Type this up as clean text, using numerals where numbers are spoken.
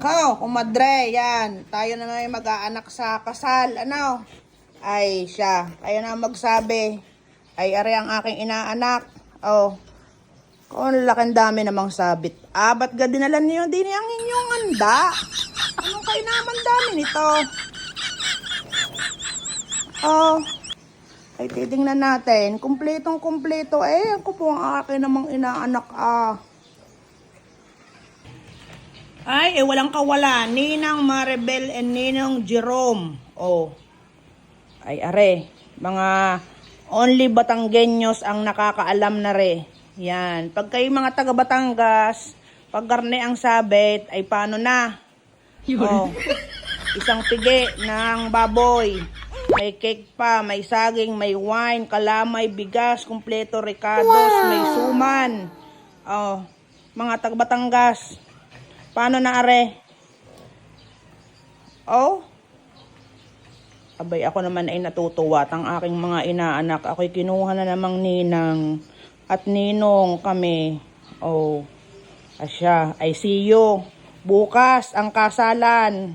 Ko, kumadre, yan. Tayo na may mag-aanak sa kasal. Ano? Ay, siya. Kayo na magsabi. Ay, are ang aking inaanak. Oh. Kung laking dami namang sabit. Ba't ga dinalan niyo din ang inyong anda? Anong kayo naman dami nito? Oh. Ay, titingnan natin. Kumpletong-kumpleto. Ako po ang aking namang inaanak, Ay, walang kawala. Ninang Maribel and Ninong Jerome. Oh. Ay, are. Mga only Batanggenyos ang nakakaalam na re. Yan. Pag kayo mga taga Batangas, pag garne ang sabit, ay paano na? Oh. Isang pigi ng baboy. May cake pa, may saging, may wine, kalamay, bigas, kumpleto, ricados, may suman. Oh. Mga taga Batangas. Paano na are? Oh? Abay, ako naman ay natutuwa at ang aking mga inaanak. Ako'y kinuha na namang ninang at ninong kami. Oh, asya, I see you. Bukas ang kasalan.